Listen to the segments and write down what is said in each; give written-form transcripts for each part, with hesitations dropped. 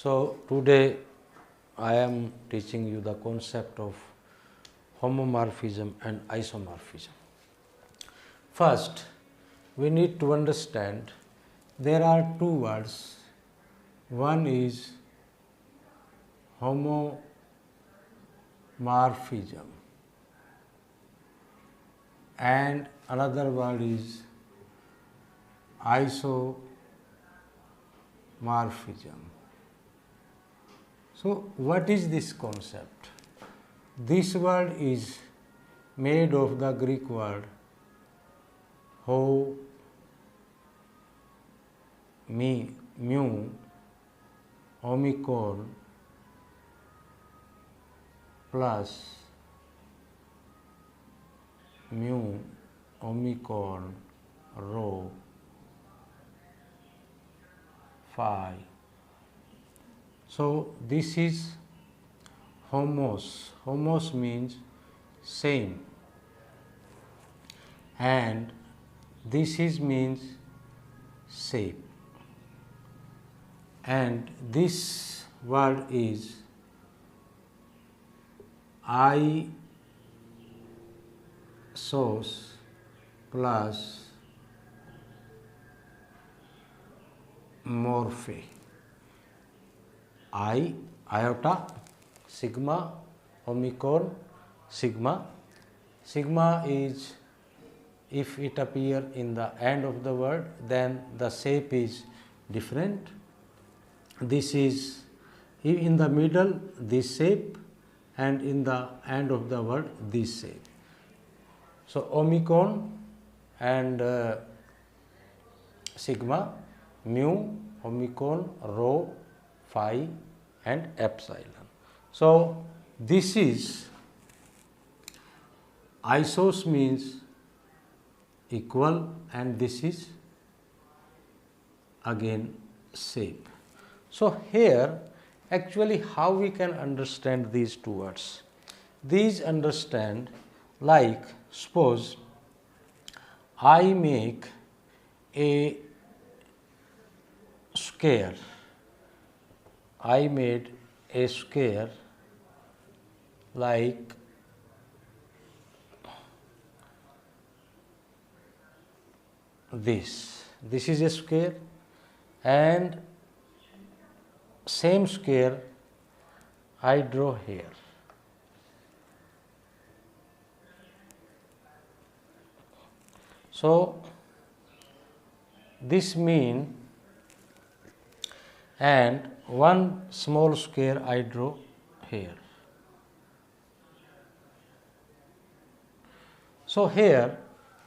So, today I am teaching you the concept of homomorphism and isomorphism. First, we need to understand there are two words. One is homomorphism and another word is isomorphism. So, what is this concept? This word is made of the Greek word ho, mu, omicron plus mu, omicron, rho, phi. So, this is homos. Homos means same, and this is means shape, and this word is isos plus morphe. Iota, sigma, omicron, sigma. Sigma is, if it appear in the end of the word, then the shape is different. This is in the middle, this shape, and in the end of the word, this shape. So, omicron and sigma, mu, omicron, rho, phi and epsilon. So, this is isos means equal, and this is again shape. So, here actually how we can understand these two words? These understand like, suppose I make a square. I made a square like this. This is a square, and same square I draw here. So, this mean, and one small square I draw here. So, here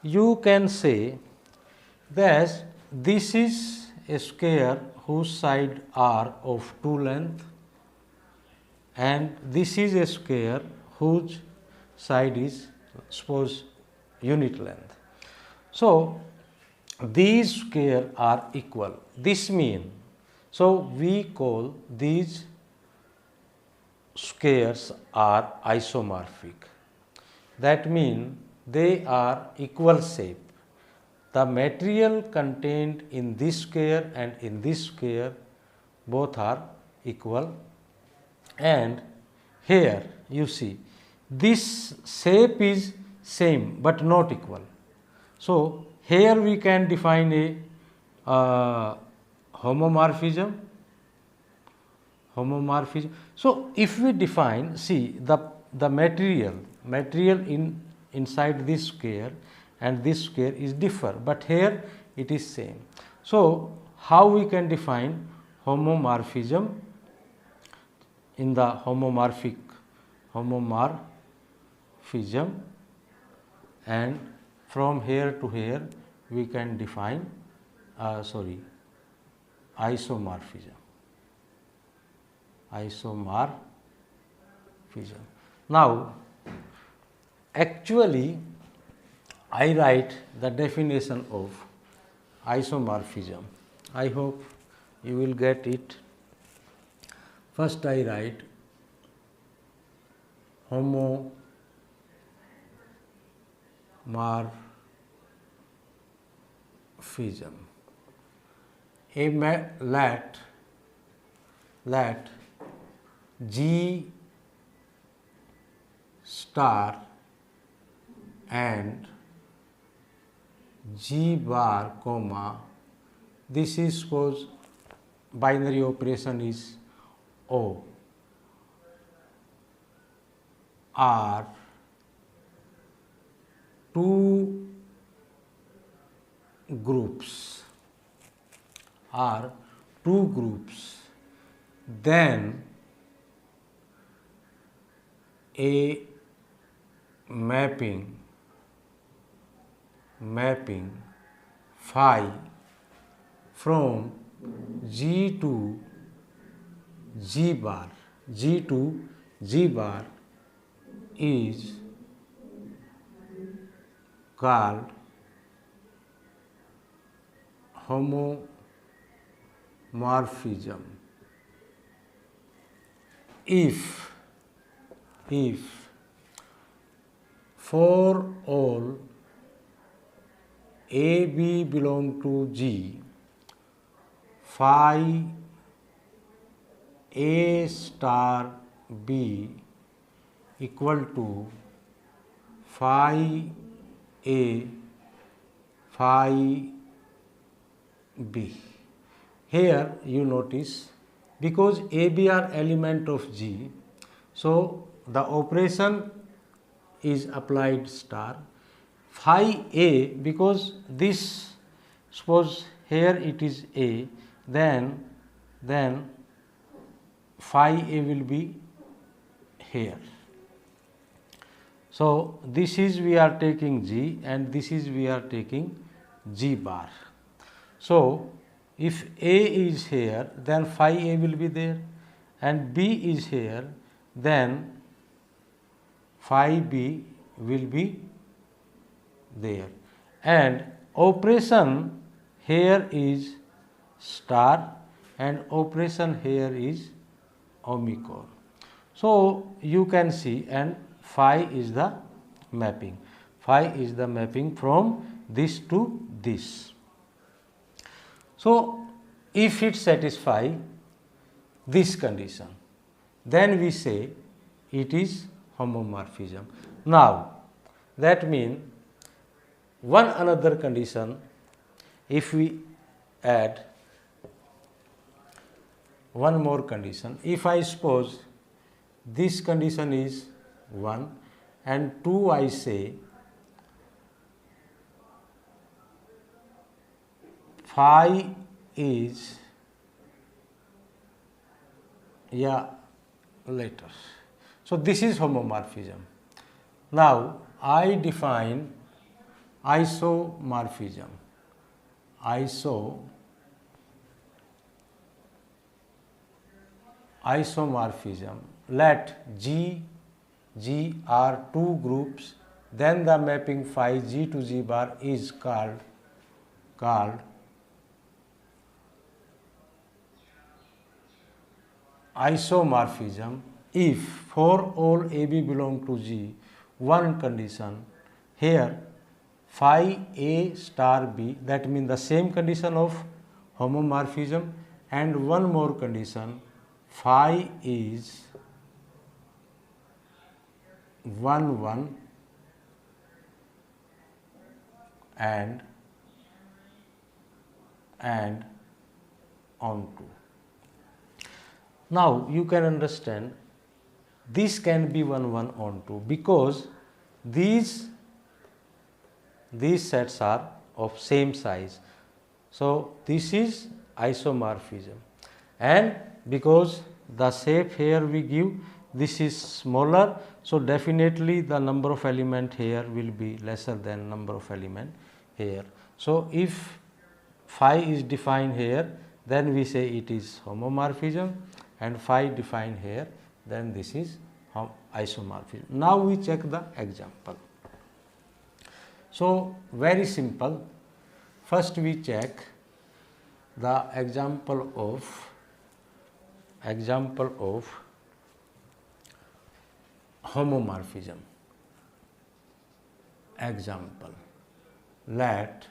you can say that this is a square whose side are of two length, and this is a square whose side is, suppose, unit length. So, these square are equal. This mean, so we call these squares are isomorphic. That means they are equal shape. The material contained in this square and in this square both are equal, and here you see this shape is same but not equal. So, here we can define a homomorphism. So, if we define, see the material inside this square and this square is differ, but here it is same. So, how we can define homomorphism? In the homomorphism, and from here to here we can define isomorphism. Now, actually I write the definition of isomorphism. I hope you will get it. First I write homomorphism. Let let G star and G bar comma, this is suppose binary operation is O, are two groups, then a mapping phi from G to G bar is called homomorphism if for all A, B belong to G, phi A star B equal to phi A phi B. Here you notice, because A, B are element of G, so the operation is applied star. Phi A, because this, suppose here it is A, then phi A will be here. So this is we are taking G and this is we are taking G bar. So if A is here, then phi A will be there, and B is here, then phi B will be there, and operation here is star and operation here is omicron. So you can see, and phi is the mapping from this to this. So if it satisfy this condition, then we say it is homomorphism. Now that means one another condition, if we add one more condition, if I suppose this condition is 1 and 2, I say phi is later. So this is homomorphism. Now I define isomorphism. Isomorphism. Let G are two groups, then the mapping phi G to G bar is called isomorphism if for all AB belong to G, one condition here phi A star B, that means the same condition of homomorphism, and one more condition phi is 1 1 and on 2. Now you can understand this can be 1 1 on 2 because these sets are of same size. So this is isomorphism, and because the shape here we give, this is smaller, so definitely the number of element here will be lesser than number of element here. So if phi is defined here, then we say it is homomorphism, and phi defined here, then this is isomorphism. Now we check the example. So very simple. First we check the example of homomorphism. Example: let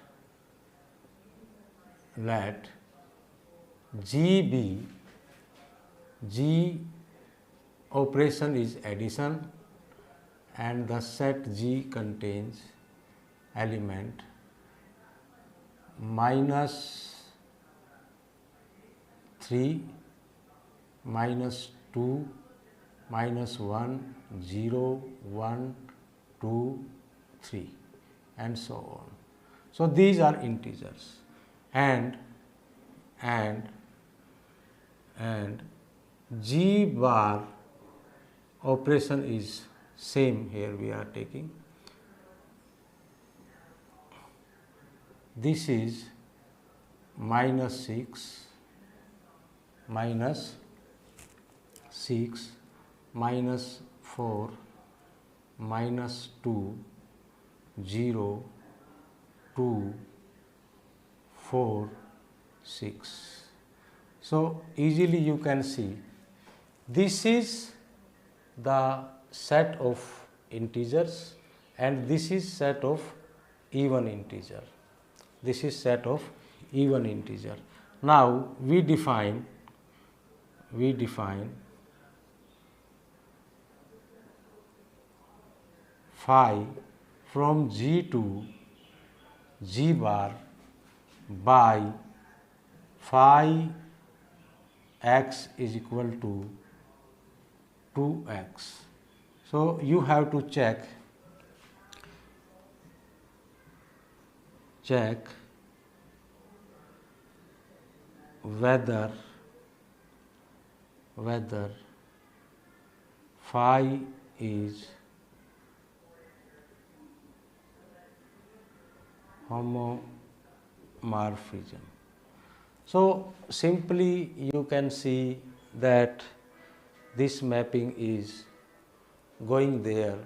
G be G operation is addition and the set G contains element -3, -2, -1, 0, 1, 2, 3 and so on. So, these are integers and G bar operation is same here we are taking. This is -6, -6, -4, -2, 0, 2, 4, 6. So, easily you can see this is the set of integers and this is set of even integer. This is set of even integer. Now, we define phi from G to G bar by phi x is equal to 2x. So, you have to check whether phi is homomorphism. So, simply you can see that this mapping is going there.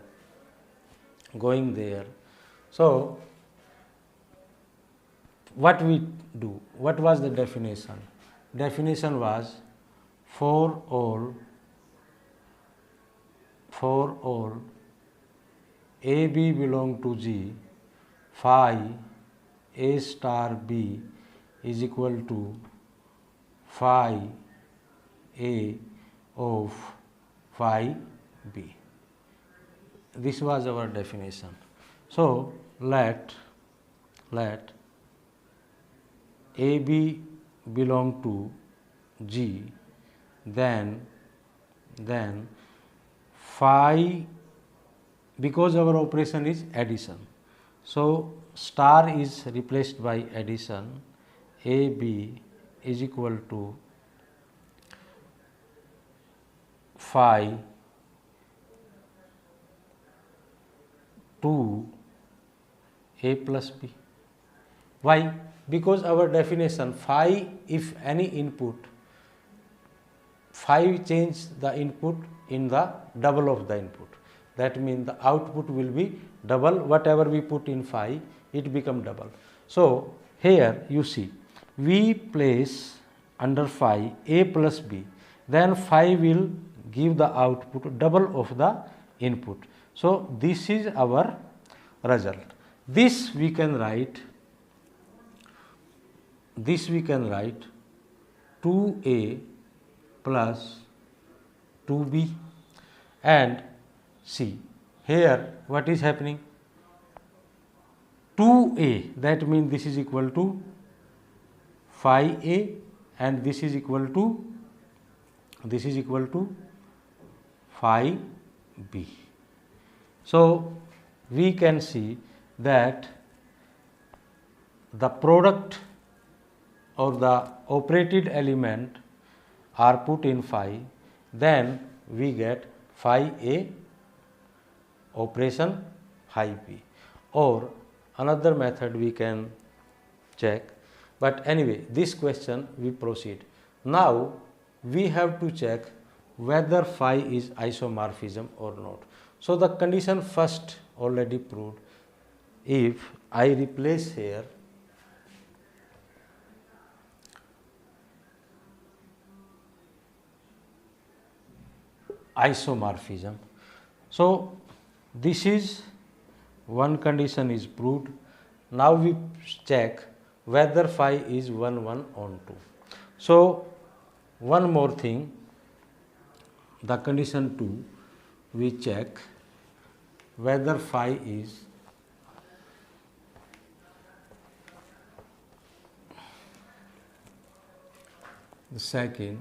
So, what we do? What was the definition? Definition was for all A B belong to G, phi A star B is equal to phi A of phi B. This was our definition. So, let A B belong to G, then phi, because our operation is addition. So, star is replaced by addition, A B is equal to phi 2 A plus B. Why? Because our definition phi, if any input, phi change the input in the double of the input. That means the output will be double, whatever we put in phi, it become double. So, here you see, we place under phi A plus B, then phi will give the output double of the input. So, this is our result. This we can write 2A plus 2B, and see here what is happening, 2A, that means this is equal to phi A and this is equal to phi B. So, we can see that the product or the operated element are put in phi, then we get phi A operation phi B, or another method we can check, but anyway this question we proceed. Now, we have to check whether phi is isomorphism or not. So, the condition first already proved. If I replace here isomorphism, so this is one condition is proved. Now, we check whether phi is 1, 1 on 2. So, one more thing, the condition 2, we check whether phi is the second,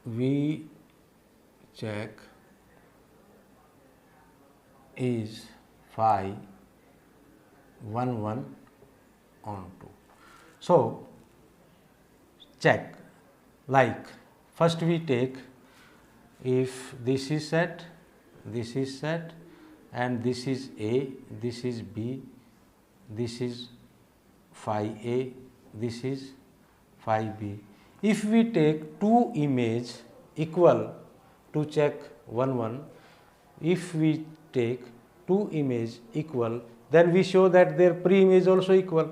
we check is phi 1 1 on 2. So, check, like first we take if this is set and this is A, this is B, this is phi A, this is phi B. If we take two image equal to check 1 1, if we take two image equal, then we show that their pre-image also equal.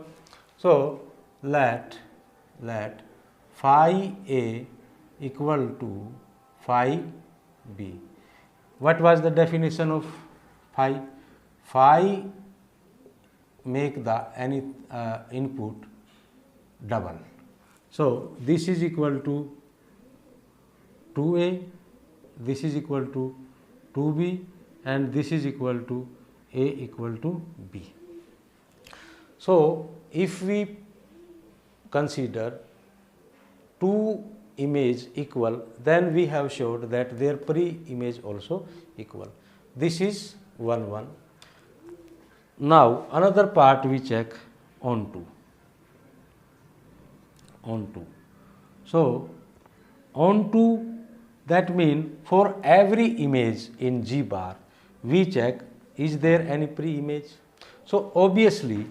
So, let phi A equal to phi B. What was the definition of phi? Phi make the any input double. So, this is equal to 2A, this is equal to 2B, and this is equal to A equal to B. So, if we consider two image equal, then we have showed that their pre-image also equal. This is 1 1. Now, another part we check on 2. So, on 2, that means for every image in G bar, we check is there any pre-image. So, obviously,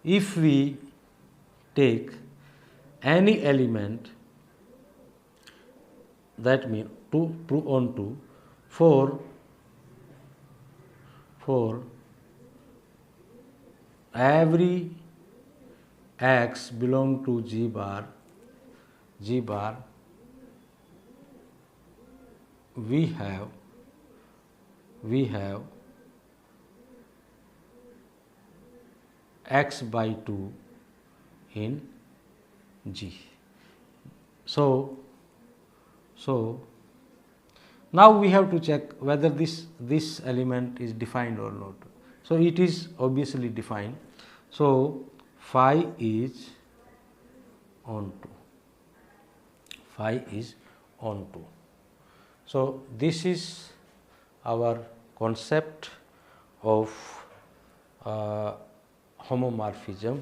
if we take any element, that means on 2 for every x belong to G bar, we have x by 2 in G. So now we have to check whether this element is defined or not. So it is obviously defined. So phi is on 2. So this is our concept of homomorphism